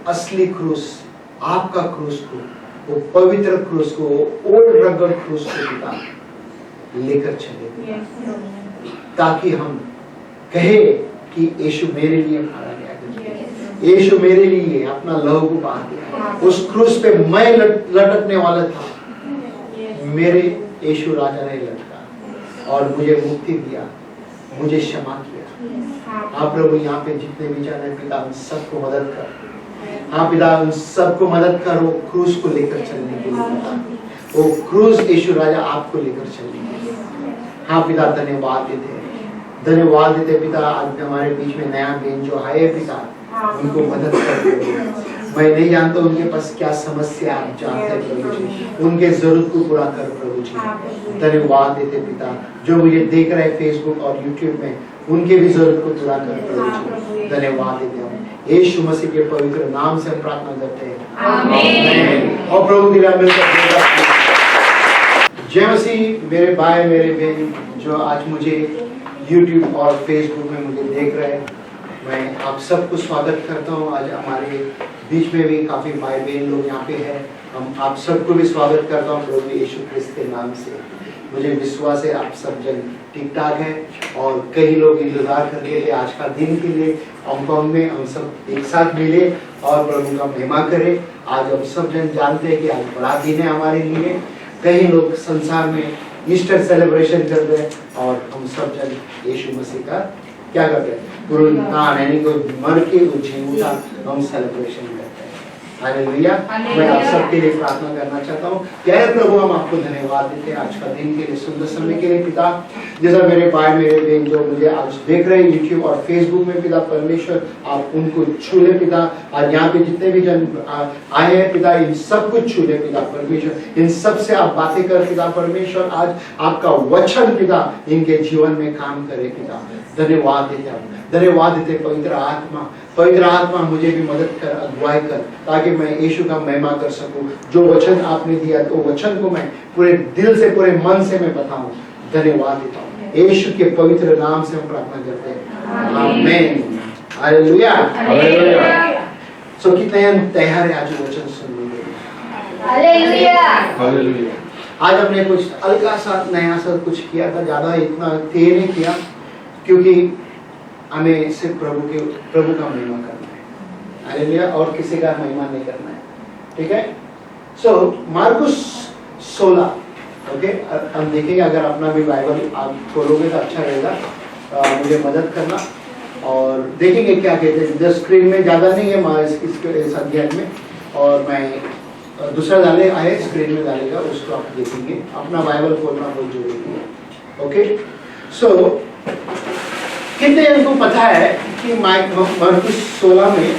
असली क्रूस, आपका क्रूस को, वो पवित्र क्रूस को, ओल्ड रगड़ क्रूस को पिता लेकर चले, ताकि हम कहे कि यीशु मेरे लिए मारा गया, यीशु मेरे लिए अपना लहू को बहा दिया। उस क्रूस पे मैं लटकने वाला था, मेरे यीशु राजा ने लटका और मुझे मुक्ति दिया, मुझे क्षमा किया। हाँ प्रभु, यहाँ पे जितने भी जन हैं पिता, उन सबको मदद कर। हाँ पिता, उन सबको मदद कर वो क्रूस को लेकर चलने के लिए पिता, वो क्रूस यीशु राजा आपको लेकर चलने के लिए। हाँ पिता, धन्यवाद देते पिता। आज हमारे बीच में नया बेन जो आए पिता, उनको मदद कर। मैं नहीं जानता उनके पास क्या समस्या, आप जानते हैं प्रभु जी, उनके जरूरत को पूरा कर प्रभु जी। धन्यवाद देते पिता, जो मुझे देख रहे हैं फेसबुक और यूट्यूब में, उनके भी जरूरत को पूरा कर प्रभु जी। धन्यवाद देते हम यीशु मसीह के पवित्र नाम से प्रार्थना करते हैं, आमीन। और प्रभु दिला मिलकर जय मसीह। मेरे भाई मेरे बहन जो आज मुझे यूट्यूब और फेसबुक में मुझे देख रहे हैं, मैं आप सबको स्वागत करता हूँ। आज हमारे बीच में भी काफी भाई बहन लोग यहाँ पे हैं, हम आप सबको भी स्वागत करता हूँ प्रभु यीशु ख्रिस्त के नाम से। मुझे विश्वास है आप सब जन ठीक ठाक है, और कई लोग इंतजार कर रहे थे आज का दिन के लिए। हांगकांग में हम सब एक साथ मिले और प्रभु का महिमा करें। आज हम सब जन जानते हैं कि आज बड़ा दिन है हमारे लिए। कई लोग संसार में ईस्टर सेलिब्रेशन कर रहे हैं, और हम सब जन यीशु मसीह का क्या करते हैं, पुनरुत्थान यानी को मर के जी उठा, हम सेलिब्रेशन करते हैं। हालेलुया। मैं आप सबके लिए प्रार्थना करना चाहता हूँ। प्यारे प्रभु, हम आपको धन्यवाद देते हैं आज का दिन के लिए, सुंदर समय के लिए पिता। जैसा मेरे भाई मेरे बहन जो मुझे आज देख रहे हैं यूट्यूब और फेसबुक में पिता, परमेश्वर आप उनको छू ले पिता। आज यहाँ पे जितने भी जन आए हैं पिता, इन सब कुछ छू ले पिता परमेश्वर। इन सब से आप बातें कर पिता परमेश्वर। आज आपका वचन पिता इनके जीवन में काम करे पिता। धन्यवाद देते हम, धन्यवाद देते पवित्र आत्मा मुझे भी मदद कर, अगुवाई कर, ताकि मैं यीशु का महिमा कर सकूं। जो वचन आपने दिया तो वचन को मैं पूरे दिल से पूरे मन से मैं बताऊं। धन्यवाद देता हूँ यीशु के पवित्र नाम से हम प्रार्थना करते हैं, आमीन। हालेलुया। सो कितने तैयार है आज वचन सुनने के लिए? हालेलुया। आज हमने कुछ हल्का सा नया सा कुछ किया था, ज्यादा इतना देर नहीं किया, क्योंकि हमें सिर्फ प्रभु का महिमा करना है। हालेलुया। और किसी का महिमा नहीं करना है, ठीक है। सो मार्कुस 16, ओके, हम देखेंगे। अगर अपना भी बाइबल आप खोलोगे तो अच्छा रहेगा, मुझे मदद करना। और देखेंगे क्या कहते हैं। जो स्क्रीन में ज्यादा नहीं है इस अध्याय में, और मैं दूसरा डाले आए स्क्रीन में डालेगा, उसको आप देखेंगे। अपना बाइबल खोलना बहुत जरूरी है, ओके। सो कितने इनको पता है कि मार्कुस 16 में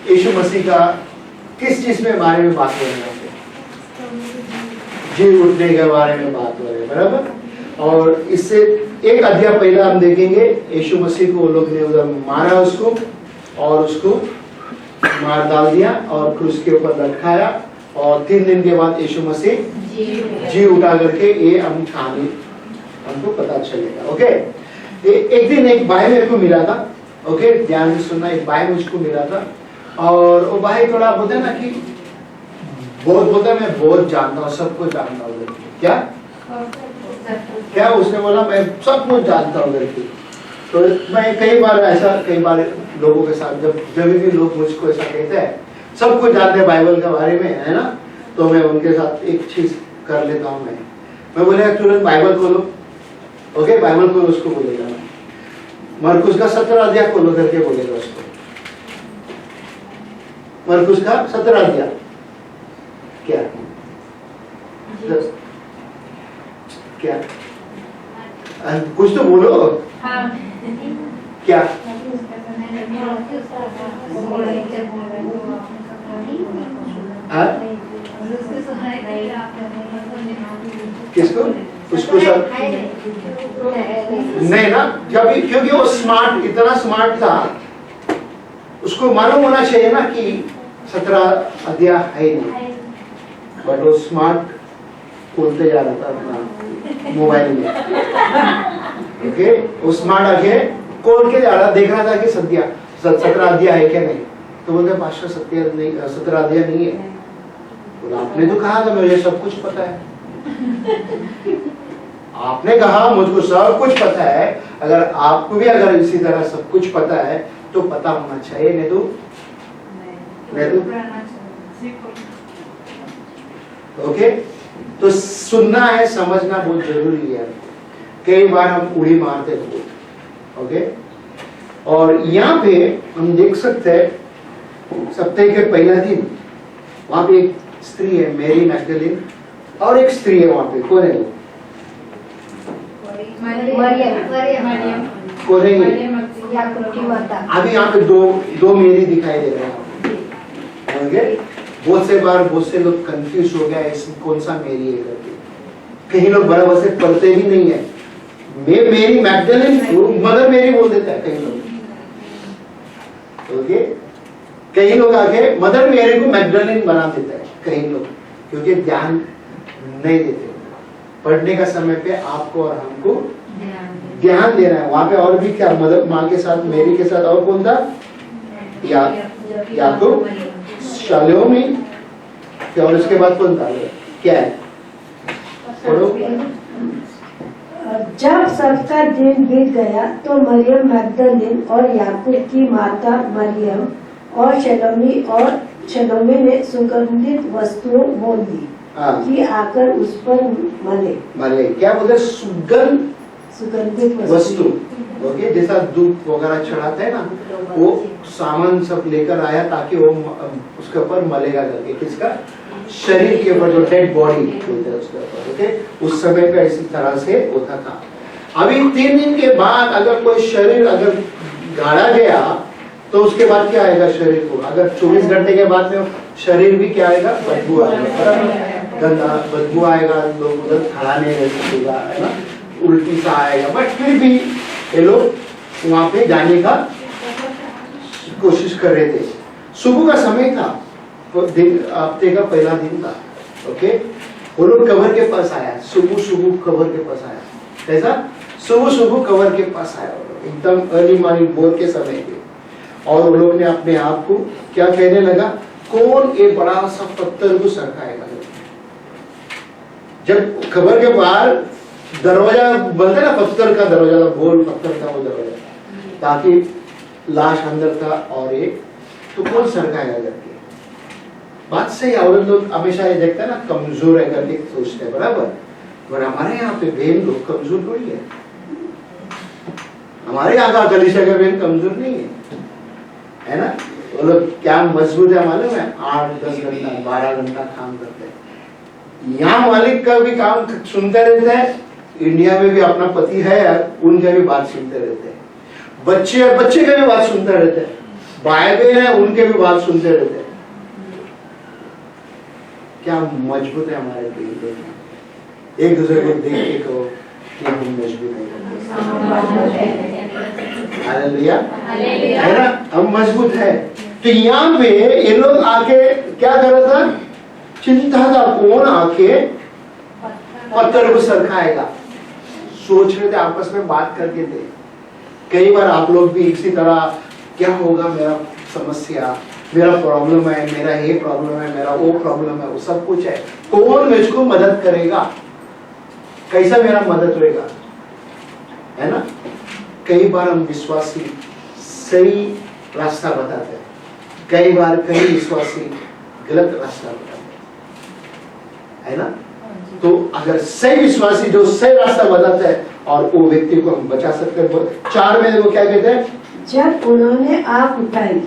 यीशु मसीह का किस चीज में बारे में बात हो रही है? जी उठने के बारे में बात हो रही है, बराबर। और इससे एक अध्याय पहले हम देखेंगे, यीशु मसीह को लोग ने उधर मारा उसको, और उसको मार डाल दिया और क्रूस के ऊपर लटकाया, और 3 दिन के बाद यीशु मसीह जी उठा करके ये हम कहानी हमको पता चलेगा, ओके। एक दिन एक भाई मेरे को मिला था, ओके, ध्यान से सुनना। एक भाई मुझको मिला था, और वो भाई थोड़ा बोलते हैं ना कि बहुत बोलता है, मैं बहुत जानता हूँ, सब कुछ जानता हूँ। क्या उसने बोला, मैं सब कुछ जानता हूँ लड़की। तो मैं कई बार लोगों के साथ जब भी लोग मुझको ऐसा कहते हैं सब कुछ जानते हैं बाइबल के बारे में, है ना, तो मैं उनके साथ एक चीज कर लेता हूँ। मैं बोले तुरंत बाइबल खोलो, ओके, बाइबल खोलो, उसको बोलेगा मरकुस का 17 अध्याय खोलो करके बोलेगा उसको। मरकुस का 17 अध्याय क्या क्या कुछ तो बोलो। क्या किसको? उसको सब नहीं ना, जब क्योंकि वो स्मार्ट, इतना स्मार्ट था, उसको मालूम होना चाहिए ना कि 17 अध्याय है नहीं, बट वो स्मार्ट खोलते जा रहा था अपना मोबाइल में, ओके। वो स्मार्ट आगे खोल के जा रहा, देख रहा था कि 17 अध्याय है क्या नहीं, तो बोलते पास्टर 17 अध्याय नहीं है। बोला आपने तो कहा था मुझे सब कुछ पता है। आपने कहा मुझको सब कुछ पता है, अगर आपको भी अगर इसी तरह सब कुछ पता है तो पता होना चाहिए, नहीं तो ओके। तो सुनना है, समझना बहुत जरूरी है। कई बार हम उड़ी मारते हैं, ओके। और यहाँ पे हम देख सकते हैं सप्ताह के पहला दिन वहां पे एक स्त्री है मैरी मैगदलीन, और एक स्त्री है वहां पे, कौन है वो? कौन है ये? अभी यहाँ पे दो मेरी दिखाई दे रहे हैं। बहुत से बार बहुत से लोग कंफ्यूज हो गया इसमें कौन सा मेरी है करके। कहीं लोग बराबर से पढ़ते ही नहीं है। मेरी मैगदलीन मदर मेरी बोल देता है कहीं लोग, ओके। कई लोग आके मदर मेरी को मैगदलीन बना देता है कई लोग, क्योंकि ध्यान नहीं देते। पढ़ने का समय पे आपको और हमको ध्यान देना है। वहां पे और भी क्या, मदर माँ के साथ मेरी के साथ और कौन था? याकूब, शालोमी, और उसके बाद कौन था? क्या है? जब सबका दिन बीत गया तो मरियम मैगदलीन और याकूब की माता मरियम और शलोमी ने सुगंधित वस्तुओं मोल दी कि आकर उस पर मले। क्या बोलते? सुगंधित वस्तु, ओके। जैसा दूध वगैरह चढ़ाते हैं ना, वो सामान सब लेकर आया ताकि वो उसके ऊपर मलेगा करके। किसका? शरीर के ऊपर, जो डेड बॉडी बोलते हैं उसके ऊपर, ओके। उस समय पे इसी तरह से होता था। अभी 3 दिन के बाद अगर कोई शरीर अगर गाड़ा गया तो उसके बाद क्या आएगा शरीर को? अगर 24 घंटे के बाद में शरीर भी क्या आएगा? बदबू आएगा, गंदा बदबू आएगा, लोग उधर खड़ा नहीं रह सकेगा, है ना, उल्टी सा आएगा। बट फिर भी ये लोग वहां पे जाने का कोशिश कर रहे थे। सुबह का समय था, हफ्ते का पहला दिन था, ओके। वो लोग कबर के पास आया, सुबह कबर के पास आया। कैसा? सुबह कबर के पास आया, एकदम अर्ली मॉर्निंग, भोर के समय पे। और वो लोग ने अपने आप को क्या कहने लगा? कौन एक बड़ा सा पत्थर को सरकाएगा? जब कबर के बाहर दरवाजा बनता ना, पत्थर का दरवाजा, गोल पत्थर का वो दरवाजा, ताकि लाश अंदर था और एक तो कौन सरकाएगा करके। बात सही। औरत लोग हमेशा ये देखते हैं ना, कमजोर है करके सोचते हैं, बराबर। पर हमारे यहाँ पे बहन लोग कमजोर थोड़ी है। हमारे यहाँ का कलीसिया का बहन कमजोर नहीं है ना। वो लोग क्या मजबूत है मालूम है? 8-10 घंटा 12 घंटा काम करते हैं। यहाँ मालिक का भी काम सुनते रहते हैं। इंडिया में भी अपना पति है, उनके भी बात सुनते रहते हैं। बच्चे के भी बात सुनते रहते हैं। भाई बहन है, उनके भी बात सुनते रहते हैं। क्या मजबूत है हमारे बहन। एक दूसरे को देख के कहो कि हम मजबूत है ना, हम मजबूत है। तो यहाँ पे ये लोग आके क्या कर रहा था? चिंता था कौन आके पत्थर को सरकाएगा। सोच रहे थे, आपस में बात करके थे। कई बार आप लोग भी इसी तरह, क्या होगा मेरा समस्या, मेरा प्रॉब्लम है, मेरा ये प्रॉब्लम है, मेरा वो प्रॉब्लम है, वो सब कुछ है, कौन मुझको मदद करेगा? कैसा मेरा मदद होएगा, है ना। कई बार हम विश्वासी सही रास्ता बताते हैं, कई बार कई विश्वासी गलत रास्ता बताते हैं, है ना। तो अगर सही विश्वासी जो सही रास्ता बताता है और वो व्यक्ति को हम बचा सकते हैं। 4 में वो क्या कहते हैं? जब उन्होंने आँख उठाई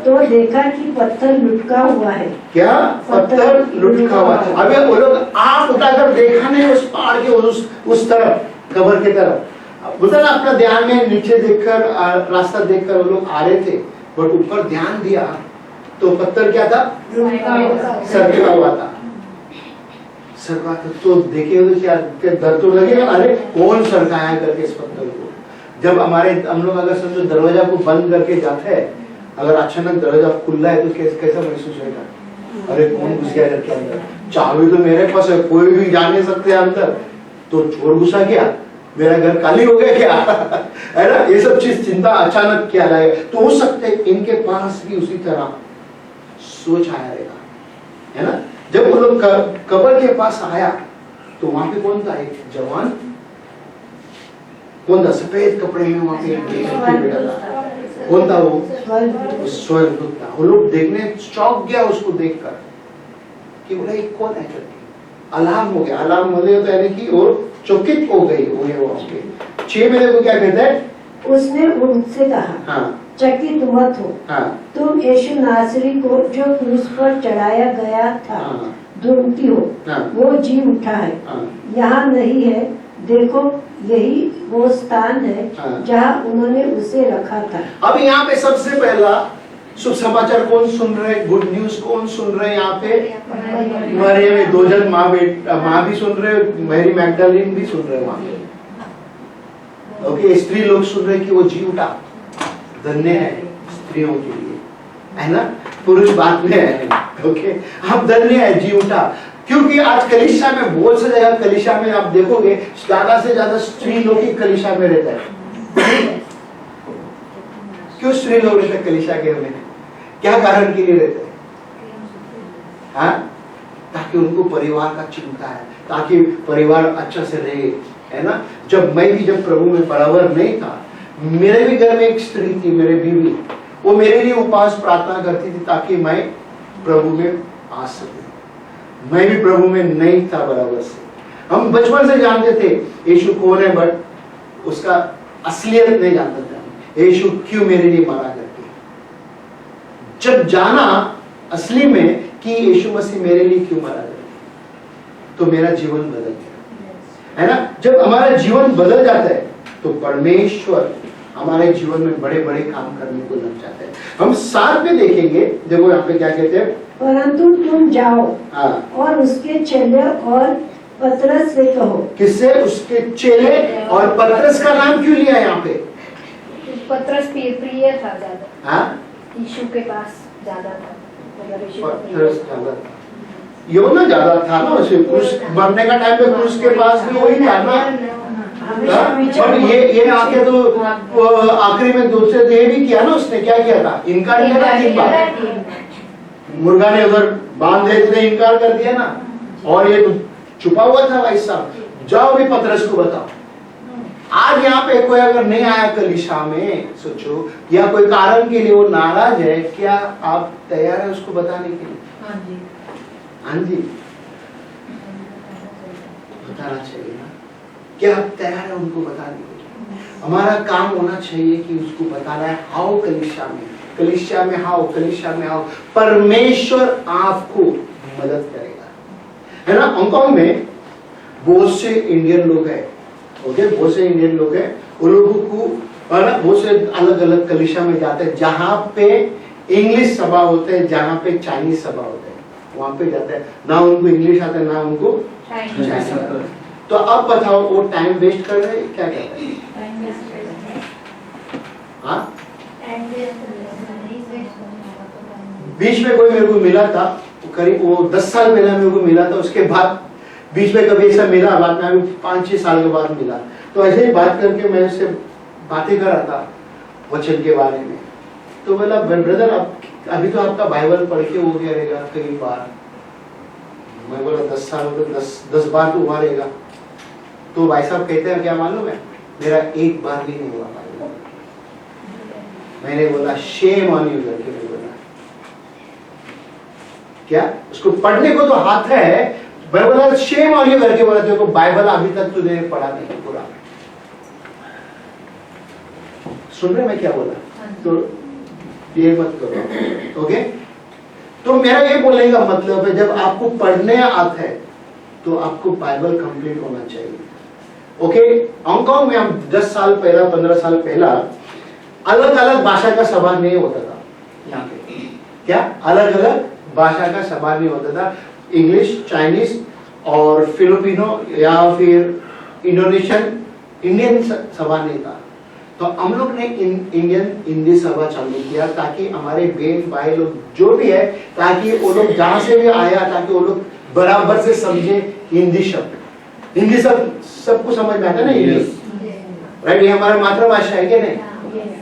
तो देखा कि पत्थर लुढ़का हुआ है। क्या? पत्थर लुढ़का हुआ है। अबे वो लोग आँख उठाकर देखा नहीं उस पहाड़ के उस तरफ, कब्र की तरफ। बोलता ना, अपना ध्यान में नीचे देखकर, रास्ता देखकर वो लोग आ रहे थे, बट ऊपर ध्यान दिया तो पत्थर क्या था? सरका हुआ था। सरका तो देखे क्या डर तो लगेगा, अरे कौन सरकाया करके इस पत्थर को। जब हम लोग अगर समझो दरवाजा को बंद करके जाते हैं, अगर अचानक दरवाजा खुला है तो कैसा महसूस होगा? अरे कौन घुस गया घर के अंदर? चाबी तो मेरे पास है, कोई भी जा नहीं सकते अंदर। तो चोर घुसा गया, मेरा घर खाली हो गया क्या? है ना, ये सब चीज चिंता अचानक क्या लाए, तो हो सकते हैं इनके पास भी उसी तरह सोच आया रहेगा, है ना। जब वो लोग कब्र के पास आया तो वहां पे कौन था? एक जवान, कौन था? सफेद कपड़े में वहां पे बैठा था, कौन था वो? स्वर्गदूत था। वो लोग देखने चौंक गया उसको देखकर कि बोला ये कौन है करके, अलार्म हो गया। अलार्म हो गया तो यानी कि वो चकित हो गई वो 6 महीने को क्या कहते हैं? उसने उनसे कहा, हाँ, चकित मत हो, हाँ, तुम यीशु नासरी को जो क्रूस पर चढ़ाया गया था हाँ, ढूंढती हो, हाँ, वो जी उठा है, हाँ, यहाँ नहीं है, देखो यही वो स्थान है हाँ। जहाँ उन्होंने उसे रखा था। अब यहाँ पे सबसे पहला शुभ समाचार कौन सुन रहे? गुड न्यूज कौन सुन रहे? यहाँ पे मरियम, 2 जन माँ भी सुन रहे, मैरी मैगदलीन भी सुन रहे वहां पे। ओके, स्त्री लोग सुन रहे कि वो जी उठा। धन्य है स्त्रियों के लिए, है ना, पुरुष बाद में है। ओके, आप धन्य है जी उठा, क्योंकि आज कलीसिया में बहुत सी जगह, कलीसिया में आप देखोगे ज्यादा से ज्यादा स्त्री लोग ही कलीसिया में रहता है। क्यों स्त्री लोग रहते हैं कलीसिया के में? क्या कारण के लिए रहते हैं? हाँ, ताकि उनको परिवार का चिंता है, ताकि परिवार अच्छा से रहे, है ना। जब प्रभु में बराबर नहीं था, मेरे भी घर में एक स्त्री थी, मेरे बीवी, वो मेरे लिए उपवास प्रार्थना करती थी ताकि मैं प्रभु में आ सकूं। मैं भी प्रभु में नहीं था बराबर से। हम बचपन से जानते थे यीशु कौन है, बट उसका असलियत नहीं जानते थे। यीशु क्यों मेरे लिए मरा करके, जब जाना असली में कि यीशु मसीह मेरे लिए क्यों मरा करके, तो मेरा जीवन बदल गया, है ना। जब हमारा जीवन बदल जाता है तो परमेश्वर हमारे जीवन में बड़े बड़े काम करने को लग जाते हैं। हम साथ में देखेंगे, देखो यहाँ पे क्या कहते हैं, परंतु तुम जाओ, हाँ, और उसके चेले और पतरस से कहो। किससे? उसके चेले और पतरस का नाम क्यों लिया यहाँ पे? पतरस प्रिय था ज्यादा, हाँ, यीशु के पास ज्यादा था, मतलब यीशु का प्रिय पतरस ज्यादा था, योना ज्यादा था ना। उसे क्रूस मरने का टाइम पे क्रूस के पास भी वही था ना। और ये आके तो आखिरी में दूसरे दे भी किया ना, उसने क्या किया था? इनकार किया था 3 बार। मुर्गा ने उधर बांध दे, उसने इनकार कर दिया ना। और ये तो छुपा हुआ था भाई साहब, जाओ भी पतरस को बताओ। आज यहाँ पे कोई अगर नहीं आया कलीसिया में, सोचो, या कोई कारण के लिए वो नाराज है, क्या आप तैयार है उसको बताने के लिए? हाँ जी, हाँ जी, बताना चाहिए ना। क्या आप तैयार है उनको बताने के लिए? हमारा काम होना चाहिए कि उसको बताना है, आओ कलीसिया में, कलीसिया में आओ, कलीसिया में आओ, परमेश्वर आपको मदद करेगा, है ना। हांगकांग में बहुत से इंडियन लोग हैं, ओके, बहुत से इंडियन लोग हैं। उन लोगों को बहुत से अलग अलग कलीसिया में जाते हैं, जहाँ पे इंग्लिश सभा होते हैं, जहाँ पे चाइनीज सभा होते हैं, वहां पे जाते हैं। ना उनको इंग्लिश आता है, ना उनको चाइनीज आता है। तो अब बताओ, वो टाइम वेस्ट कर रहे हैं, क्या कर रहे हैं? हाँ, बीच में कोई मेरे को मिला था, करीब वो 10 साल पहले मेरे को मिला था। उसके बाद बीच में कभी ऐसा मिला, बाद में 5-6 साल के बाद मिला, तो ऐसे ही बात करके मैं उससे बातें कर रहा था वचन के बारे में। तो बोला, ब्रदर अभी तो आपका बाइबल पढ़ के हो गया रहेगा कई बार। मैं बोला 10 साल हो गए, 10 बार तो हुआ रहेगा। तो भाई साहब कहते हैं क्या मालूम है, मेरा एक बार भी नहीं हुआ बाइबल। मैंने बोला शेम ऑन यू करके, मैं बोला क्या, उसको पढ़ने को तो हाथ है, मैं बोला शेम ऑन यू करके बोला, देखो बाइबल अभी तक तुझे पढ़ा नहीं पूरा। सुन रहे मैं क्या बोला? तो ये मत करो, ओके। तो मेरा ये बोलने का मतलब है, जब आपको पढ़ने आता है तो आपको बाइबल कंप्लीट होना चाहिए, ओके। हांगकांग में हम 10 साल पहला, 15 साल पहला अलग अलग भाषा का सभा नहीं होता था। यहाँ पे क्या अलग अलग भाषा का सभा नहीं होता था, इंग्लिश, चाइनीज और फिलिपिनो या फिर इंडोनेशियन, इंडियन सभा नहीं था। तो हम लोग ने इंडियन हिंदी सभा चालू किया, ताकि हमारे बहन भाई लोग जो भी है, ताकि वो लोग जहां से भी आया, ताकि वो लोग बराबर से समझे हिंदी शब्द। हिंदी सबको समझ में आता है ना, इंग्लिश राइट? ये हमारा मातृभाषा है कि नहीं? Yes.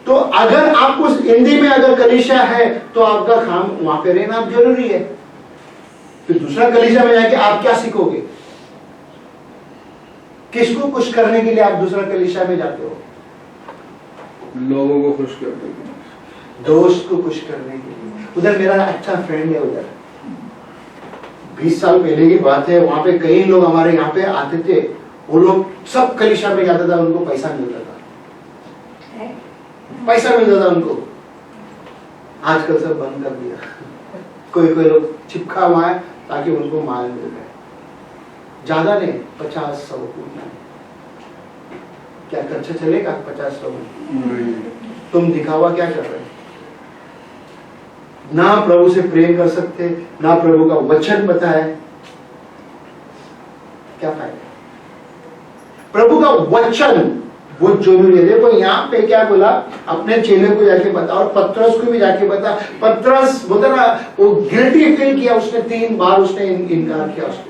तो अगर आपको हिंदी में अगर कलीसिया है तो आपका काम वहां पे रहना जरूरी है। फिर दूसरा कलीसिया में जाके आप क्या सीखोगे? किसको खुश करने के लिए आप दूसरा कलीसिया में जाते हो? लोगों को खुश करने के लिए, दोस्त को खुश करने के लिए। उधर मेरा अच्छा फ्रेंड है, उधर 20 साल पहले की बात है, वहां पे कई लोग हमारे यहाँ पे आते थे, वो लोग सब कलीसिया में जाता था, उनको पैसा मिलता था, पैसा मिलता था उनको। आजकल सब बंद कर दिया। कोई कोई लोग चिपका हुआ है ताकि उनको माल मिल जाए, ज्यादा नहीं, 50-100 उतना नहीं। क्या खर्चा चलेगा 50-100 में? तुम दिखावा क्या कर रहे हो? ना प्रभु से प्रेम कर सकते, ना प्रभु का वचन पता है, क्या फायदा? प्रभु का वचन वो जरूरी है। देखो यहाँ पे क्या बोला, अपने चेले को जाके बता, और पतरस को भी जाके बता। पतरस बोलता ना, वो गिल्टी फील किया उसने, 3 बार उसने इनकार किया उसको,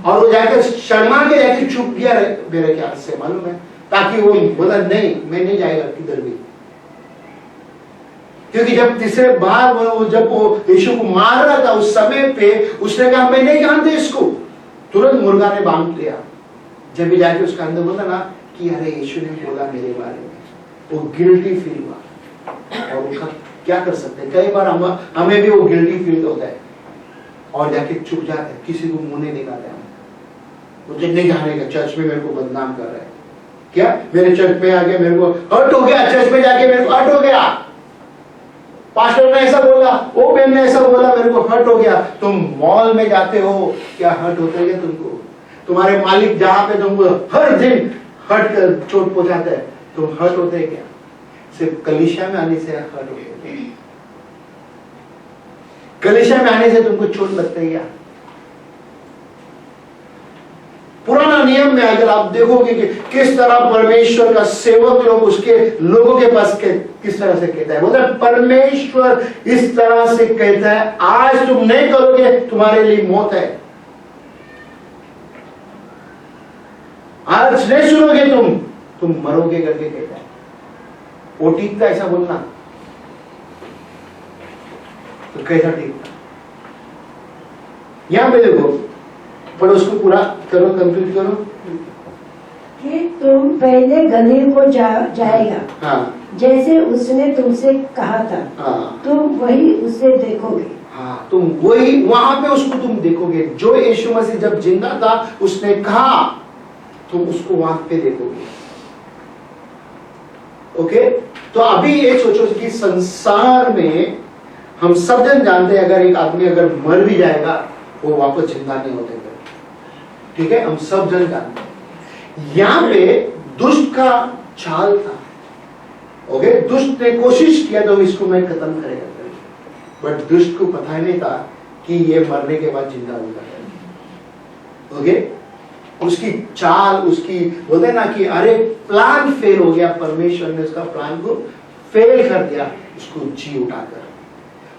और वो जाके शर्मा के जाके चुप गया मेरे ख्याल से, मालूम है, ताकि वो बोला नहीं, मैं नहीं जाएगा किधर भी। क्योंकि जब तीसरे बार जब वो यीशु को मार रहा था, उस समय पे उसने कहा मैं नहीं जानते इसको, तुरंत मुर्गा ने बांध लिया। जब भी जाके उसका अंदर बोला ना कि अरे यीशु ने बोला मेरे बारे में, वो गिल्टी फील हुआ। और उसका क्या कर सकते हैं? कई बार हमें भी वो गिल्टी फील होता है और जाके चुप जाते हैं, किसी को मुंह नहीं दिखाते हैं। मुझे नहीं जाने का, चर्च में मेरे को बदनाम कर रहा है। क्या मेरे चर्च में आके मेरे को हर्ट हो गया, चर्च में जाके मेरे को हर्ट हो गया, पास्टर ने ऐसा बोला, वो बहन ने ऐसा बोला, मेरे को हर्ट हो गया। तुम मॉल में जाते हो, क्या हर्ट होता है तुमको? तुम्हारे मालिक जहां पे तुमको हर दिन हर्ट कर चोट पहुंचाते हैं, तुम हर्ट होते हैं क्या? सिर्फ कलीसिया में आने से हर्ट होते हैं? कलीसिया में आने से तुमको चोट लगता है क्या? पुराना नियम में अगर आप देखोगे कि किस तरह परमेश्वर का सेवक लोग उसके लोगों के पास किस तरह से कहता है, बोलता है परमेश्वर इस तरह से कहता है, आज तुम नहीं करोगे तुम्हारे लिए मौत है, आज नहीं सुनोगे तुम मरोगे करके कहता है। वो ठीक था ऐसा बोलना? तो कैसा ठीक था? यहां पे देखो, पर उसको पूरा करो, कंप्लीट करो कि तुम पहले गलील को जाएगा। हाँ, जैसे उसने तुमसे कहा था, हाँ, तुम वही उसे देखोगे। हाँ, तुम वही वहां पे उसको तुम देखोगे जो यीशु मसीह जब जिंदा था उसने कहा, तुम उसको वहां पे देखोगे। ओके, तो अभी ये सोचो कि संसार में हम सब जन जानते हैं, अगर एक आदमी अगर मर भी जाएगा वो वापस जिंदा नहीं होते, ठीक है, हम सब जन जानते हैं। यहां पे दुष्ट का चाल था। ओके, दुष्ट ने कोशिश किया तो इसको मैं खत्म करेगा, बट दुष्ट को पता ही नहीं था कि ये मरने के बाद जिंदा होगा। ओके, उसकी चाल, उसकी बोलते ना कि अरे प्लान फेल हो गया, परमेश्वर ने उसका प्लान को फेल कर दिया, उसको जी उठाकर,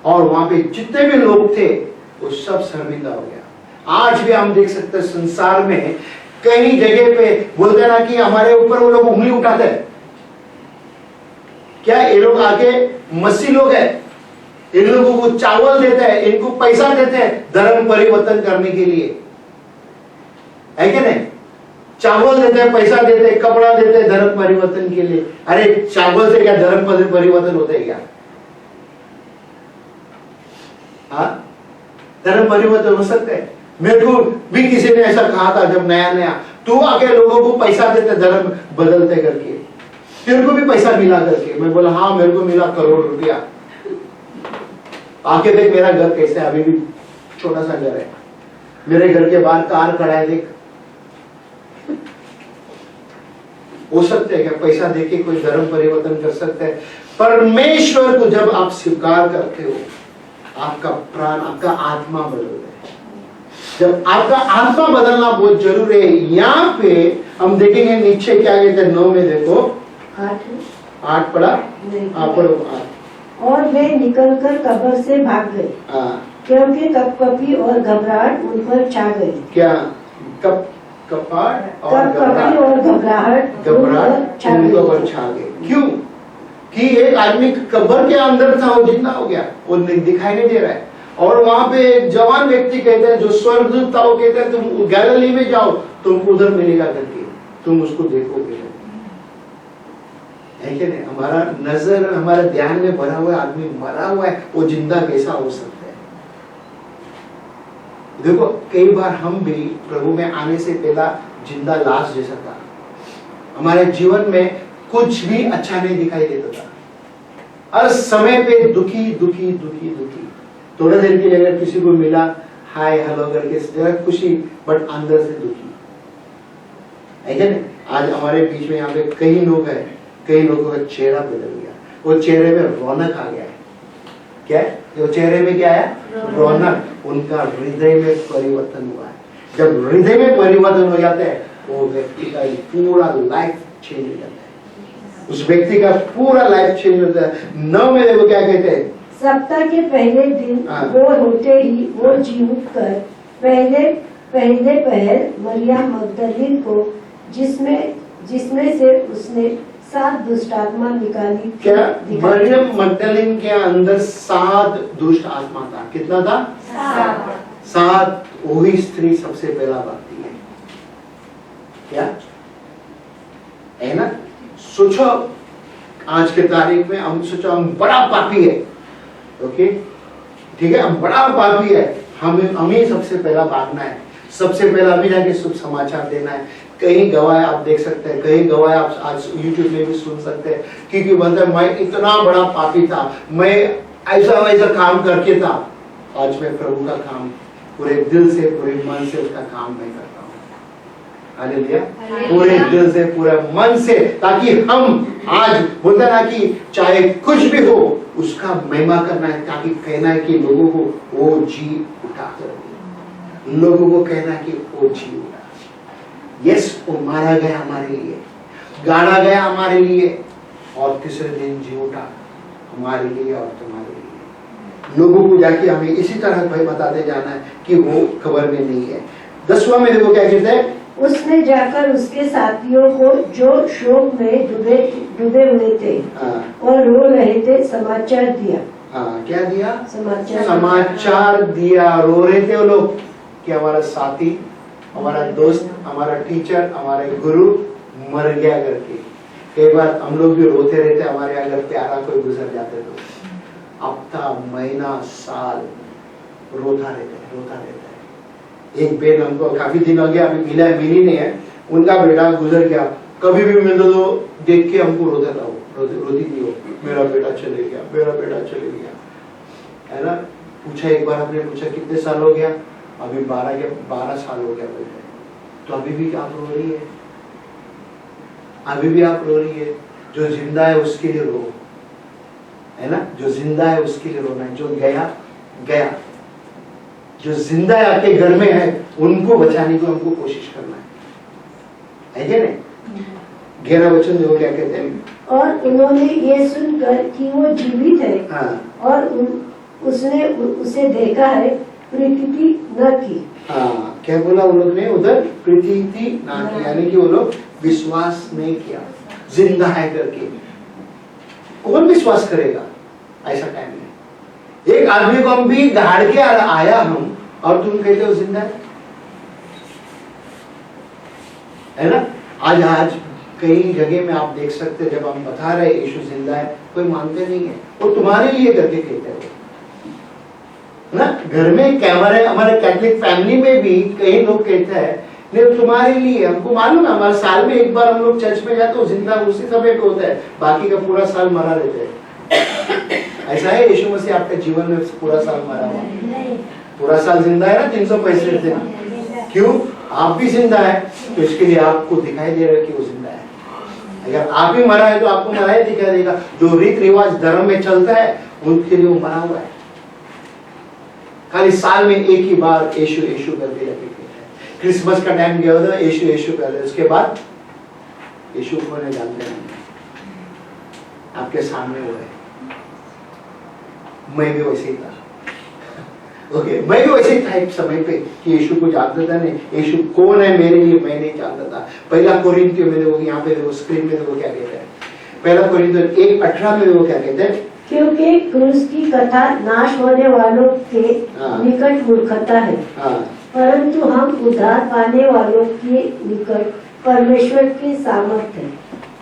और वहां पे जितने भी लोग थे वो सब शर्मिंदा हो गया। आज भी हम देख सकते हैं संसार में कई जगह पे बोलते ना कि हमारे ऊपर वो लोग उंगली उठाते हैं। क्या ये लोग आगे मसीह लोग हैं, इन लोगों को चावल देते हैं, इनको पैसा देते हैं धर्म परिवर्तन करने के लिए, है क्या नहीं? चावल देते हैं, पैसा देते हैं, कपड़ा देते हैं धर्म परिवर्तन के लिए। अरे चावल से क्या धर्म परिवर्तन होता है क्या? हाँ, धर्म परिवर्तन हो सकते हैं। मेरे को भी किसी ने ऐसा कहा था जब नया नया, तू आके लोगों को पैसा देते धर्म बदलते करके, तेरे को भी पैसा मिला करके। मैं बोला हाँ मेरे को मिला करोड़ रुपया। आके देख मेरा घर कैसे, अभी भी छोटा सा घर है, मेरे घर के बाहर कार खड़ा है, देख। हो सकते है क्या पैसा देके कोई धर्म परिवर्तन कर सकता है? परमेश्वर को जब आप स्वीकार करते हो, आपका प्राण, आपका आत्मा बदलता है। जब आपका आत्मा बदलना बहुत जरूरी है। यहाँ पे हम देखेंगे नीचे क्या कहते हैं, 9 में देखो, 8 पढ़ा, आप पढ़ो 8। और वे निकलकर कब्र से भाग गए, क्योंकि कपकपी और घबराहट उन पर छा गई। क्या कब कपट और कपकपी और घबराहट घबराहट उनके ऊपर छा गई। क्यों? कि एक आदमी कब्र के अंदर था, वो जिंदा हो गया, वो दिखाई नहीं दे रहा है। और वहां पे एक जवान व्यक्ति कहते हैं, जो स्वर्गदूत था, वो कहते हैं तुम गैलिली में जाओ, तुमको उधर मिलेगा करके, तुम उसको देखोगे। है कि नहीं? हमारा नजर, हमारा ध्यान में भरा हुआ आदमी मरा हुआ है, वो जिंदा कैसा हो सकता है? देखो, कई बार हम भी प्रभु में आने से पहला जिंदा लाश जैसा था। हमारे जीवन में कुछ भी अच्छा नहीं दिखाई देता था। हर समय पे दुखी दुखी दुखी दुखी। थोड़ा देर के लिए अगर किसी को मिला, हाय हेलो करके जरा खुशी, बट अंदर से दुखी। है क्या नहीं? आज हमारे बीच में यहाँ पे कई लोग हैं, कई लोगों का चेहरा बदल गया, वो चेहरे में रौनक आ गया है। क्या है? वो चेहरे में क्या है? रौनक। उनका हृदय में परिवर्तन हुआ है। जब हृदय में परिवर्तन हो जाता है, वो व्यक्ति का पूरा लाइफ चेंज हो जाता है। उस व्यक्ति का पूरा लाइफ चेंज होता है। 9 में देखो क्या कहते हैं, सप्ताह के पहले दिन भोर होते ही वो जी उठकर पहले पहर मरियम मगदलीन को, जिसमें से उसने 7 दुष्ट आत्मा निकाली। क्या मरियम मगदलीन के अंदर 7 दुष्ट आत्मा था? कितना था? 7। वही स्त्री सबसे पहला भागती है। क्या है ना? सोचो, आज के तारीख में हम सोचो हम बड़ा पापी है। ओके, ठीक है, हम बड़ा पापी है। हमें सबसे पहला भागना है, सबसे पहला हमें जाके शुभ समाचार देना है। कहीं गवाह आप देख सकते हैं, कहीं गवाह आप आज यूट्यूब में भी सुन सकते हैं, क्योंकि बोलते हैं मैं इतना बड़ा पापी था, मैं ऐसा वैसा काम करके था। आज मैं प्रभु का काम पूरे दिल से, पूरे मन से उसका काम मैं करता हूँ। हालेलुया। पूरे दिल से, पूरे मन से, ताकि हम आज बोलते ना कि चाहे कुछ भी हो उसका महिमा करना है, ताकि कहना है कि लोगों को वो जी उठा, लोगों को कहना है कि वो जी उठा। यस, वो मारा गया हमारे लिए, गाड़ा गया हमारे लिए, और तीसरे दिन जी उठा हमारे लिए और तुम्हारे लिए। लोगों को जाके हमें इसी तरह भाई बताते जाना है कि वो खबर में नहीं है। 10वां में देखो क्या कहते हैं, उसने जाकर उसके साथियों को जो शोक में डूबे हुए थे और रो रहे थे समाचार दिया। क्या दिया? समाचार दिया। रो रहे थे वो लोग कि हमारा साथी, हमारा दोस्त, हमारा टीचर, हमारे गुरु मर गया करके। कई बार हम लोग भी रोते रहते, हमारे अगर प्यारा कोई गुजर जाते तो हफ्ता, महीना, साल रोता रहता है। एक बेन हमको काफी दिन हो गया, अभी मिली नहीं है, उनका बेटा गुजर गया। कभी भी मिलता तो देख के हमको रोता था, रोती थी वो, मेरा बेटा चले गया, मेरा बेटा चले गया, है ना। पूछा एक बार, हमने पूछा कितने साल हो गया? अभी 12 साल हो गया बोलते। तो अभी भी आप रो रही है? अभी भी आप रो रही है? जो जिंदा है उसके लिए रो, है ना। जो जिंदा है उसके लिए रोना है, जो गया गया। जो जिंदा है आपके घर में है, उनको बचाने की हमको कोशिश करना है क्या नहीं? 11 वचन जो क्या कहते हैं, और उन्होंने ये सुनकर कि वो जीवित है और उसने उसे देखा है, प्रीति न की। क्या बोला उन लोग ने उधर? प्रीति ना की, यानी कि वो लोग विश्वास नहीं किया जिंदा है करके। कौन विश्वास करेगा ऐसा टाइम में? एक आदमी को हम भी दहाड़ के आया हम, और तुम कहते हो जिंदा है ना। आज कई जगह में आप देख सकते हैं, जब हम बता रहे यीशु जिंदा है, कोई मानते नहीं है, वो तुम्हारे लिए करके कहते हैं ना। घर में कैमरे, हमारे कैथोलिक फैमिली में भी कई लोग कहते हैं नहीं तुम्हारे लिए। हमको मालूम है, हमारे साल में एक बार हम लोग चर्च में जाते, जिंदा उसी समय पे होता है, बाकी का पूरा साल मरा रहते हैं। ऐसा है? यीशु मसीह आपके जीवन में पूरा साल मरा हुआ, पूरा साल जिंदा है ना, 365 दिन। क्यों? आप भी जिंदा है, तो इसके लिए आपको दिखाई दे रहा है कि वो जिंदा है। अगर आप भी मरा है तो आपको मरा ही दिखाई देगा। जो रीत रिवाज धर्म में चलता है, उनके लिए वो मरा हुआ है। खाली साल में एक ही बार यीशु यीशु करके रखे थे। क्रिसमस का टाइम गया होता है, यीशु यीशु कर, उसके बाद यीशु को नहीं जानते नहीं। आपके सामने वो है। मैं भी वैसे ही था, ओके, मैं भी वैसे था एक समय पे कि यीशु को जानता था नहीं, यीशु कौन है मेरे लिए मैं नहीं जानता था। पहला कोरिन्थियों में वो यहाँ पे वो स्क्रीन में वो क्या कहते हैं, पहला कोरिन्थियों 1:18 में वो क्या कहते हैं, क्योंकि क्रूस की कथा नाश होने वालों के निकट मूर्खता है, परंतु हम उद्धार पाने वालों के निकट परमेश्वर की सामर्थ्य है।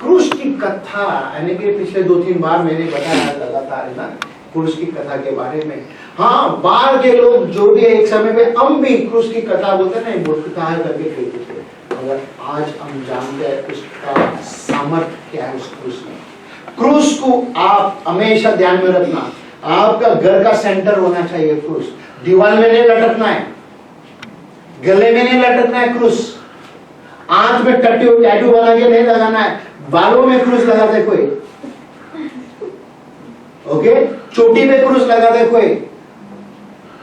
क्रूस की कथा यानी कि पिछले 2-3 बार मैंने बताया लगातार है ना क्रूस की कथा के बारे में। हाँ, बाहर के लोग जो भी एक समय में हम भी क्रूस की कथा बोलते हैं ना, मूर्खता है करके कहते थे, मगर आज हम जानते हैं उसका सामर्थ्य क्या है उस क्रूस में। क्रूस को आप हमेशा ध्यान में रखना, आपका घर का सेंटर होना चाहिए क्रूस। दीवार में नहीं लटकना है, गले में नहीं लटकना है क्रूस, आंख में टैटू बना के नहीं लगाना है, बालों में क्रूस लगा दे कोई, ओके, चोटी पे क्रूस लगा दे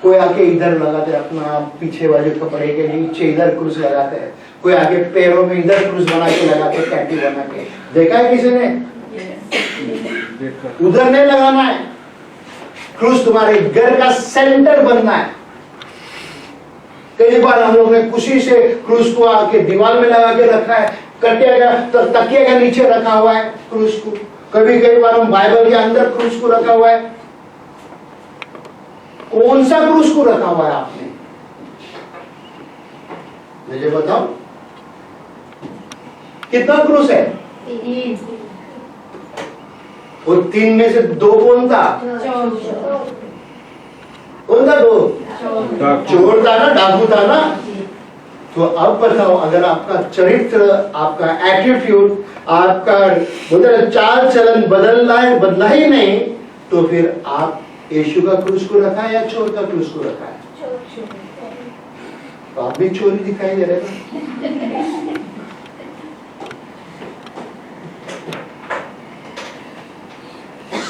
कोई आके इधर लगाते अपना पीछे वाले कपड़े के नीचे इधर क्रूस लगाते हैं, कोई आगे पैरों में इधर क्रूस बना के लगाते, टैटू बना के। देखा है किसी ने? उधर नहीं लगाना है क्रूस, तुम्हारे घर का सेंटर बनना है। कई बार हम लोग ने खुशी से क्रूस को आके दीवार में लगा के रखा है, तकिया के नीचे रखा हुआ है क्रूस को, कई बार हम बाइबल के अंदर क्रूस को रखा हुआ है। कौन सा क्रूस को रखा हुआ है आपने, मुझे बताओ, कितना क्रूस है? और 3 में से 2 कौन था? कौन था 2? चोर था ना, डाकू था ना। तो अब बताओ, अगर आपका चरित्र, आपका एटीट्यूड, आपका चाल चलन बदला ही नहीं, तो फिर आप यीशु का क्रूस को रखा है या चोर का क्रूस को रखा है? तो आप भी चोरी दिखाई दे रहे हैं।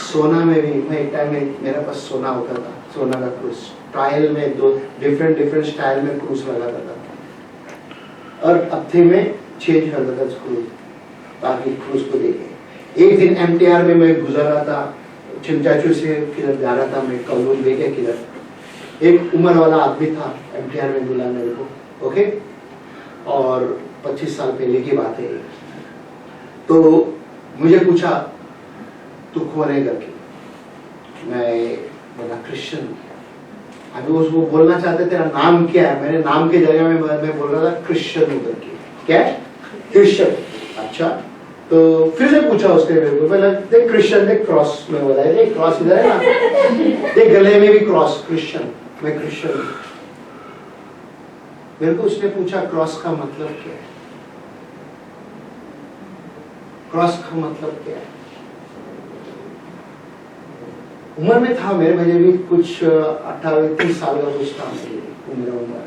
सोना में भी मैं एक टाइम में मेरे पास सोना होता था, सोना का क्रूस, ट्रायल में 2 डिफरेंट स्टाइल में क्रूस लगाता था, और हफ्ते में 6 करता था क्रूस, ताकि क्रूस को देखे। एक दिन MTR में मैं गुजर रहा था, चिमचाचू से किधर जा रहा था, मैं कॉलोन देखे किधर, एक उम्र वाला आदमी था, MTR में मिला मेरे को, ओके, और 25 साल पहले की बात है। तो मुझे पूछा तू कौन है करके, मैं बोला क्रिश्चियन। अभी उसको बोलना चाहते तेरा नाम क्या है, मेरे नाम के जगह में मैं बोल रहा था क्रिश्चियन हूं करके। क्या? क्रिश्चियन। अच्छा, तो फिर से पूछा उसके मेरे को, बोला देख क्रिश्चियन, देख क्रॉस में बोला है, देख क्रॉस इधर है ना, देख गले में भी क्रॉस, क्रिश्चियन, मैं क्रिश्चियन हूं। मेरे को उसने पूछा क्रॉस का मतलब क्या है, क्रॉस का मतलब क्या है? उम्र में था मेरे, मुझे भी कुछ 28-30 साल का कुछ था मेरी उम्र,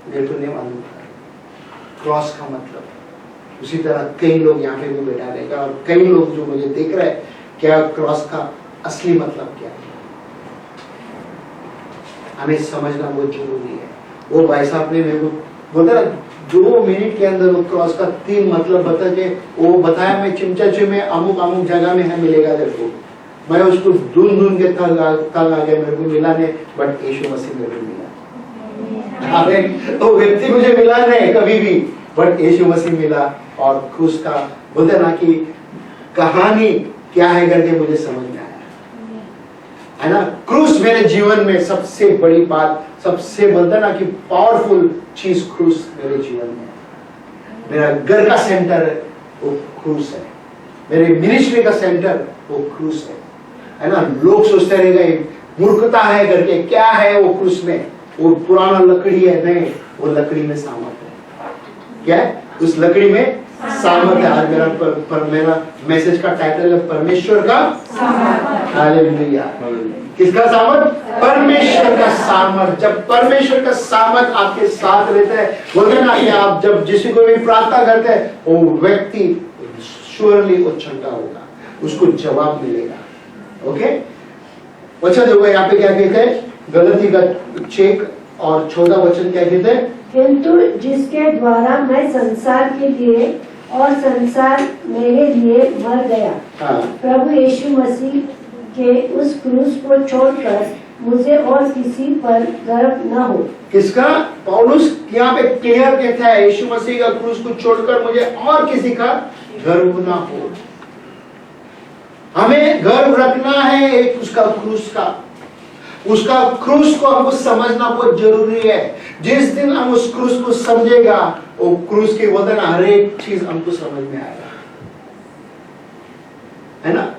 मेरे को नहीं मालूम था क्रॉस का मतलब। उसी तरह कई लोग यहाँ पे भी बैठा रहेगा, और कई लोग जो मुझे देख रहे हैं, क्या क्रॉस का असली मतलब क्या है हमें समझना बहुत जरूरी है। वो भाई साहब ने मेरे को बोला 2 मिनट के अंदर वो क्रॉस का 3 मतलब बता के वो बताया, मैं चिमचाचे में अमुक जगह में है मिलेगा देखो। मैं उसको ढूंढ के तंग आ गया, मेरे को मिला नहीं, बट यीशु मसीह मेरे को मिला। तो व्यक्ति मुझे मिला नहीं कभी भी, बट यीशु मसीह मिला, और क्रूस का बोलते ना कि कहानी क्या है करके मुझे समझ में आया, है ना। क्रूस मेरे जीवन में सबसे बड़ी बात, सबसे बोलते ना कि पावरफुल चीज क्रूस मेरे जीवन में। मेरा घर का सेंटर है वो क्रूस है, मेरे मिनिस्ट्री का सेंटर वो क्रूस है ना। लोग सोचते रह गए मूर्खता है करके, क्या है वो क्रूस में, वो पुराना लकड़ी है, नहीं, वो लकड़ी में सामर्थ है। क्या है उस लकड़ी में? सामर्थ है। आज मेरा मैसेज का टाइटल है परमेश्वर का सामर्थ। हालेलुया। किसका सामर्थ? परमेश्वर का सामर्थ। जब परमेश्वर का सामर्थ आपके साथ रहता है, बोलते ना कि आप जब किसी को भी प्रार्थना करते हैं, वो व्यक्ति श्योरली वो चंगा होगा, उसको जवाब मिलेगा। ओके, अच्छा देखो यहाँ पे क्या कहते हैं, गलती का 6 और 14 वचन क्या कहते हैं? किंतु जिसके द्वारा मैं संसार के लिए और संसार मेरे लिए मर गया, प्रभु यीशु मसीह के उस क्रूस को छोड़कर मुझे और किसी पर गर्व न हो। किसका? पौलुस यहाँ पे क्लियर कहता है यीशु मसीह का क्रूस को छोड़कर मुझे और किसी का गर्व ना हो। हमें गर्व रखना है एक उसका क्रूस का। उसका क्रूस को हमको समझना बहुत जरूरी है। जिस दिन हम उस क्रूस को समझेगा, वो क्रूस के वजन हर एक चीज हमको समझ में आएगा, है ना।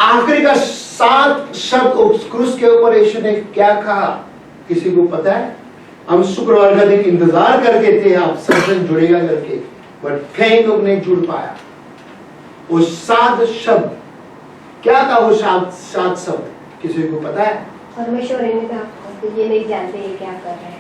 आखिरी का 7 शब्द उस क्रूस के ऊपर यीशु ने क्या कहा, किसी को पता है? हम शुक्रवार का दिन इंतजार करके थे आप सत्संग जुड़ेगा करके, बट कई लोग नहीं जुड़ पाया। वो 7 शब्द क्या था? वो 7 शब्द किसी को पता है? परमेश्वर ये नहीं जानते ये क्या कर रहे हैं।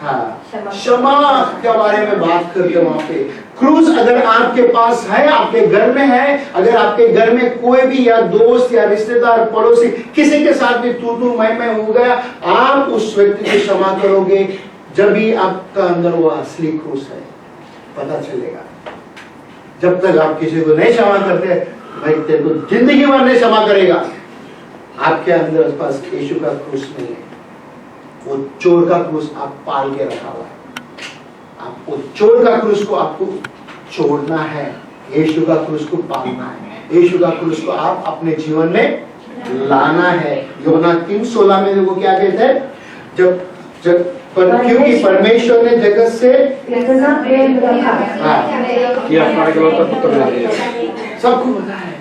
हाँ, क्षमा के बारे में बात करते वहां पे। क्रूस अगर आपके पास है, आपके घर में है, अगर आपके घर में कोई भी या दोस्त या रिश्तेदार पड़ोसी किसी के साथ भी तू मैं हो गया, आप उस व्यक्ति को क्षमा करोगे जब भी आपका अंदर वो असली क्रूस है पता चलेगा। जब तक आप किसी को नहीं क्षमा करते, भाई तेरे को जिंदगी भर नहीं क्षमा करेगा। आपके अंदर पास यीशु का क्रूस नहीं है, वो चोर का क्रूस आप पाल के रखा हुआ है। आपको चोर का क्रूस को आपको छोड़ना है, यीशु का क्रूस को पालना है। यीशु का क्रूस को आप अपने जीवन में लाना है। यूहन्ना 3:16 में देखो क्या कहते हैं, जब क्योंकि परमेश्वर ने जगत से इतना प्रेम रखा सबको पता है,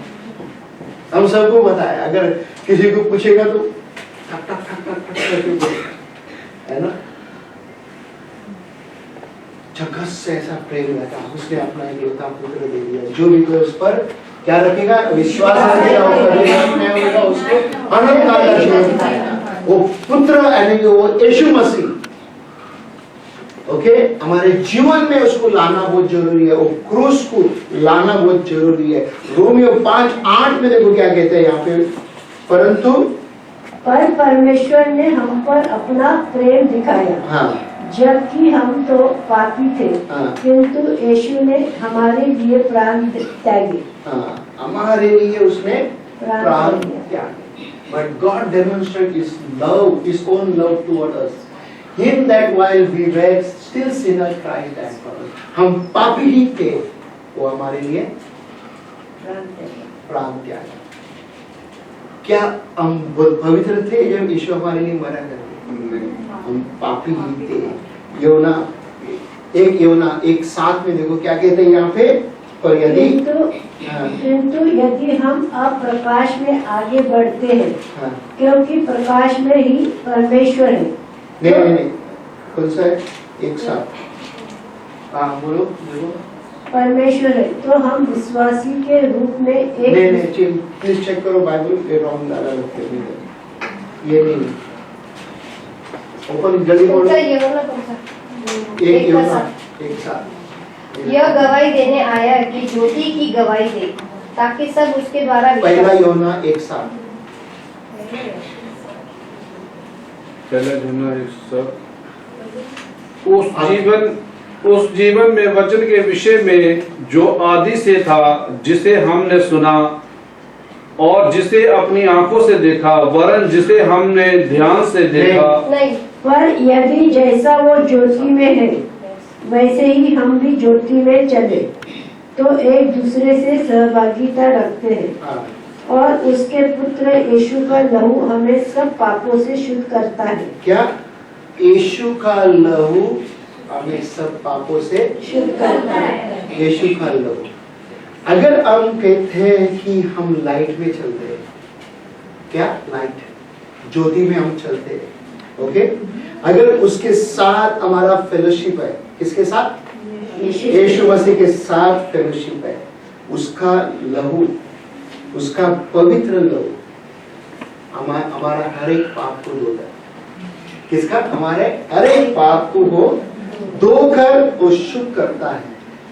हम सबको पता है। अगर किसी को पूछेगा तो ठक ठक ठक ठक ठक करके बोलेगा, है ना। जगत से ऐसा प्रेम रखा, उसने अपना एकलौता पुत्र दे दिया, जो भी कोई उस पर क्या रखेगा, विश्वास रखेगा, उसको अनंत काल का जीवन पाएगा। वो पुत्र यानी कि वो यीशु मसीह, ओके, हमारे जीवन में उसको लाना बहुत जरूरी है। वो क्रूस को लाना बहुत जरूरी है। रोमियो 5:8 में देखो क्या कहते हैं यहाँ पे, परंतु पर परमेश्वर ने हम पर अपना प्रेम दिखाया, हाँ, जबकि हम तो पापी थे, हाँ, किंतु यीशु ने हमारे लिए प्राण त्यागे। हाँ, हमारे लिए उसने प्राण त्यागे। But God demonstrated His love, His own love toward us. In that while we were still sinners, Christ died for us. हम पापी ही थे, वो हमारे लिए प्राण त्यागे। क्या हम पवित्र थे जब यीशु हमारे लिए मरा करते? हम पापी ही थे। यूहन्ना 1:7 में देखो क्या कहते हैं यहाँ पे, पर यदि किंतु यदि हम अब प्रकाश में आगे बढ़ते हैं, हाँ, क्योंकि प्रकाश में ही परमेश्वर है। नहीं, कौन सा है? 1:7, हाँ बोलो देखो, परमेश्वर है, तो हम विश्वासी के रूप में एक नहीं, प्लीज चेक करो बाइबल, ये रॉन्ग डाला रखते हैं, ये नहीं, ओपन जल्दी बोलो। ये वाला कौन सा? 1:7 यह गवाही देने आया कि ज्योति की गवाही दे, ताकि सब उसके द्वारा पहला यूहन्ना 1:7, पहला यूहन्ना 1:7। उस जीवन में वचन के विषय में जो आदि से था, जिसे हमने सुना और जिसे अपनी आंखों से देखा, वरन जिसे हमने ध्यान से देखा। नहीं, पर यदि जैसा वो ज्योति में है वैसे ही हम भी ज्योति में चले, तो एक दूसरे से सहभागिता रखते हैं, और उसके पुत्र यीशु का लहू हमें सब पापों से शुद्ध करता है। क्या? यीशु का लहू हमें सब पापों से शुद्ध करता है। यीशु का लहू। अगर हम कहते हैं कि हम लाइट में चलते हैं, क्या लाइट ज्योति में हम चलते हैं, ओके, अगर उसके साथ हमारा फेलोशिप है, किसके साथ? यीशु मसीह के साथ फेलोशिप है, उसका लहू, उसका पवित्र लहू हमारा हर एक पाप को धोता है। किसका? हमारे हर एक पाप को वो धोकर वो शुद्ध करता है।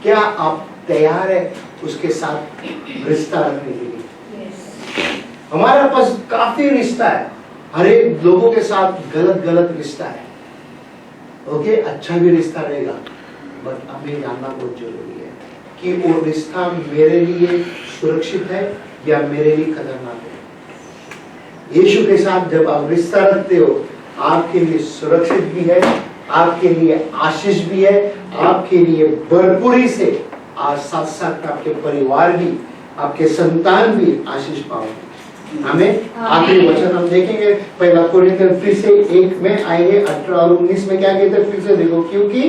क्या आप तैयार है उसके साथ रिश्ता रखने के लिए? हमारे पास काफी रिश्ता है, हर एक लोगों के साथ गलत रिश्ता है, ओके, अच्छा भी रिश्ता रहेगा, बट हमें जानना बहुत जरूरी है कि वो रिश्ता मेरे लिए सुरक्षित है या मेरे लिए खतरनाक है। यीशु के साथ जब आप रिश्ता रखते हो, आपके लिए सुरक्षित भी है, आपके लिए आशीष भी है, आपके लिए भरपूरी से आज साथ साथ आपके परिवार भी, आपके संतान भी आशीष पाओगे। हमें आखिरी वचन हम देखेंगे, पहला कोरिन्थियर फिर से 1 में आएंगे, 18 और 19 में क्या कहते हैं, फिर से देखो, क्योंकि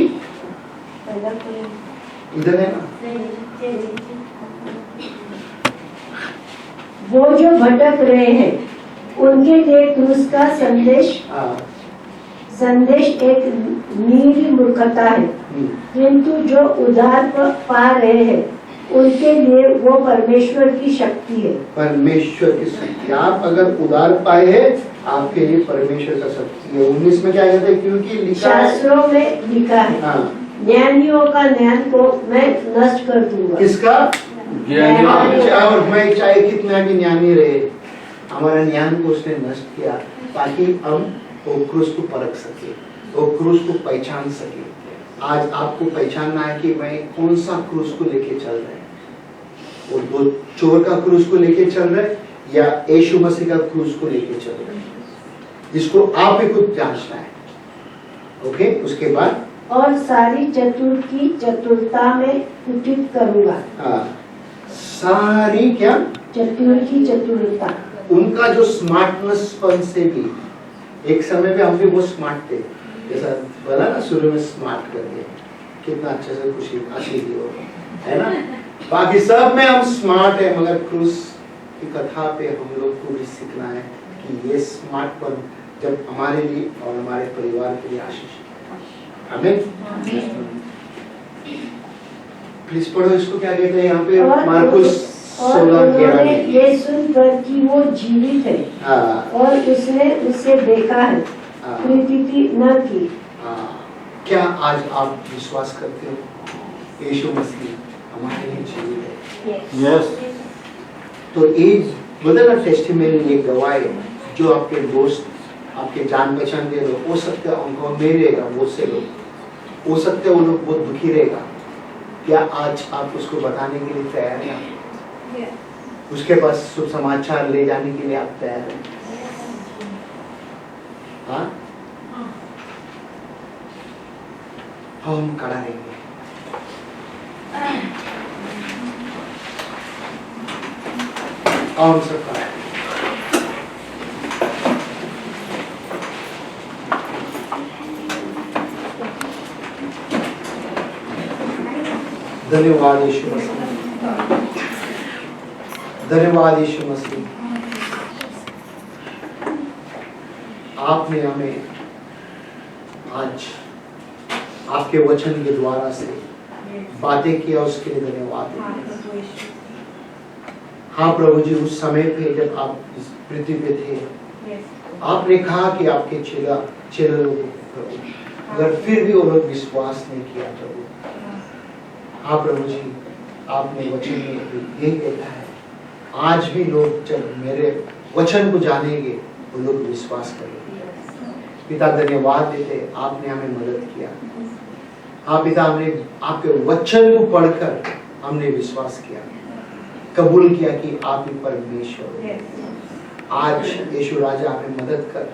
इधर है ना, वो जो भटक रहे हैं उनके लिए क्रूस का संदेश एक नीरी मूर्खता है, किंतु जो उद्धार पा रहे हैं उनके लिए वो परमेश्वर की शक्ति है। परमेश्वर की शक्ति, आप अगर उद्धार पाए हैं आपके लिए परमेश्वर का शक्ति है। 19 में क्या कहते हैं, क्योंकि लिखा है, शास्त्रों में लिखा है, ज्ञानियों का ज्ञान को मैं नष्ट कर दूंगा। किसका? ज्ञानी। और मैं चाहे कितना भी ज्ञानी रहे, हमारा ज्ञान को उसने नष्ट किया ताकि हम वो क्रूस को परख सके, वो क्रूस को पहचान सके। आज आपको पहचानना है कि मैं कौन सा क्रूस को लेके चल रहा है, वो चोर का क्रूस को लेके चल रहा है या यीशु मसीह का क्रूस को लेके चल रहा है, जिसको आप ही खुद जांचना है। ओके, उसके बाद और सारी चतुर की चतुरता में कुटित करूंगा। सारी क्या? चतुर की चतुरता, उनका जो स्मार्टनेस से भी, एक समय में हम भी बहुत स्मार्ट थे, जैसा बोला ना शुरू में, स्मार्ट करके कितना अच्छे से खुशी आशीष हो, है ना। बाकी सब में हम स्मार्ट है, मगर क्रूस की कथा पे हम लोग को भी सीखना है कि ये स्मार्टपन जब हमारे लिए और हमारे परिवार के लिए आशीष है। आमीन। प्लीज पढ़ो इसको, क्या कहते हैं यहाँ पे, मार्कुस 16:11 में। ये सुनकर कि वो जीवित है और उसने उसे देखा है, प्रीति न की। क्या आज आप विश्वास करते हो यीशु मसीह हमारे लिए जीवित है? यस। तो ये बोले ना टेस्टिमनी, ये गवाही जो आपके दोस्त, आपके जान पहचान के लोग, हो सकते हैं उनको नहीं रहेगा, बहुत से लोग हो सकते हैं वो लोग बहुत दुखी रहेगा, क्या आज आप उसको बताने के लिए तैयार हैं? उसके पास शुभ समाचार ले जाने के लिए आप तैयार हैं? हाँ, हम खड़ा रहेंगे। हम सब खड़ा रहेंगे। धन्यवाद यीशु मसीह, धन्यवाद यीशु मसीह, आपने हमें आज आपके वचन के द्वारा से बातें किया, उसके लिए धन्यवाद। हाँ प्रभु जी, उस समय पे जब आप इस पृथ्वी पे थे, आपने कहा कि आपके चेला लोगों को, मगर फिर भी वो लोग विश्वास नहीं किया प्रभु। हाँ प्रभु जी, आपने वचन में यही कहता है, आज भी लोग जब मेरे वचन को जानेंगे वो लोग विश्वास करेंगे। पिता धन्यवाद देते, आपने हमें मदद किया। हाँ पिता, हमने आपके वचन को पढ़कर हमने विश्वास किया, कबूल किया कि आप ही परमेश्वर। आज यीशु राजा हमें मदद कर,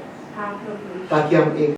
ताकि हम एक